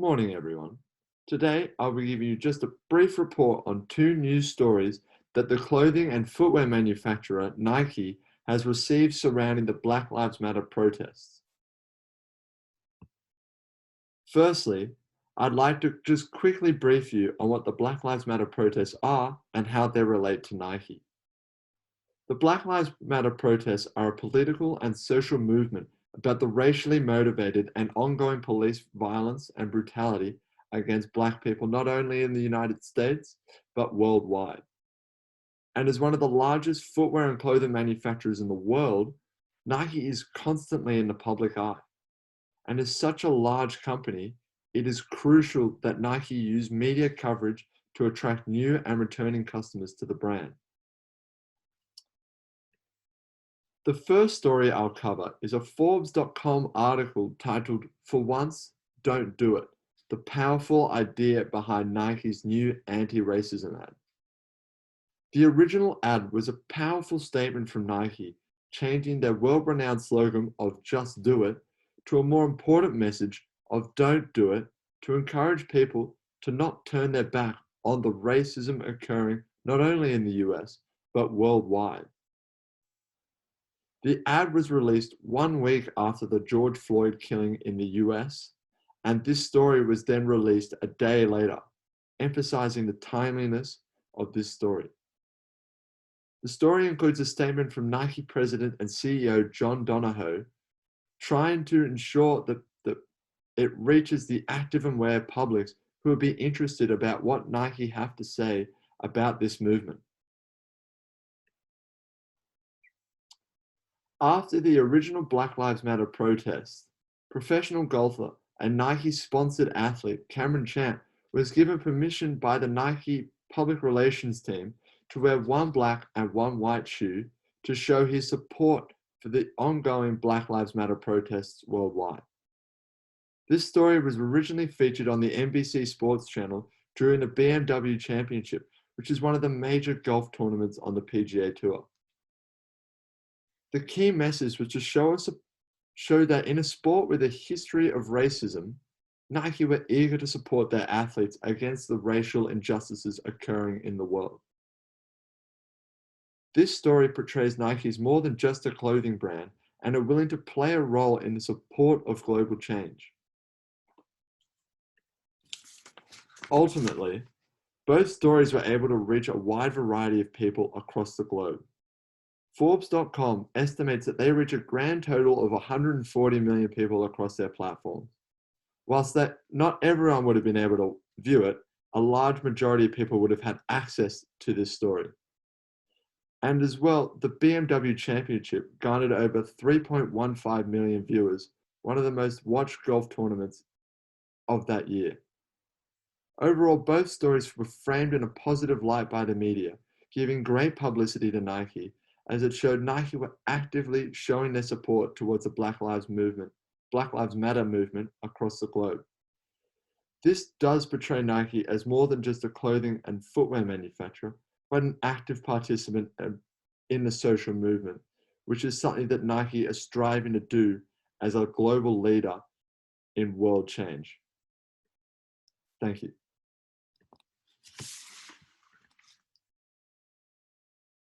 Morning, everyone. Today, I'll be giving you just a brief report on two news stories that the clothing and footwear manufacturer Nike has received surrounding the Black Lives Matter protests. Firstly, I'd like to just quickly brief you on what the Black Lives Matter protests are and how they relate to Nike. The Black Lives Matter protests are a political and social movement about the racially motivated and ongoing police violence and brutality against Black people, not only in the United States, but worldwide. And as one of the largest footwear and clothing manufacturers in the world, Nike is constantly in the public eye. And as such a large company, it is crucial that Nike use media coverage to attract new and returning customers to the brand. The first story I'll cover is a Forbes.com article titled, "For Once, Don't Do It, the Powerful Idea Behind Nike's New Anti-Racism Ad." The original ad was a powerful statement from Nike, changing their world-renowned slogan of "Just Do It" to a more important message of "Don't Do It," to encourage people to not turn their back on the racism occurring not only in the US, but worldwide. The ad was released 1 week after the George Floyd killing in the US, and this story was then released a day later, emphasizing the timeliness of this story. The story includes a statement from Nike President and CEO John Donahoe, trying to ensure that it reaches the active and aware publics who would be interested about what Nike have to say about this movement. After the original Black Lives Matter protests, professional golfer and Nike-sponsored athlete Cameron Champ was given permission by the Nike public relations team to wear one black and one white shoe to show his support for the ongoing Black Lives Matter protests worldwide. This story was originally featured on the NBC Sports channel during the BMW Championship, which is one of the major golf tournaments on the PGA Tour. The key message was to show that in a sport with a history of racism, Nike were eager to support their athletes against the racial injustices occurring in the world. This story portrays Nike as more than just a clothing brand and are willing to play a role in the support of global change. Ultimately, both stories were able to reach a wide variety of people across the globe. Forbes.com estimates that they reach a grand total of 140 million people across their platforms. Whilst that not everyone would have been able to view it, a large majority of people would have had access to this story. And as well, the BMW Championship garnered over 3.15 million viewers, one of the most watched golf tournaments of that year. Overall, both stories were framed in a positive light by the media, giving great publicity to Nike, as it showed Nike were actively showing their support towards the Black Lives Matter movement across the globe. This does portray Nike as more than just a clothing and footwear manufacturer, but an active participant in the social movement, which is something that Nike is striving to do as a global leader in world change. Thank you.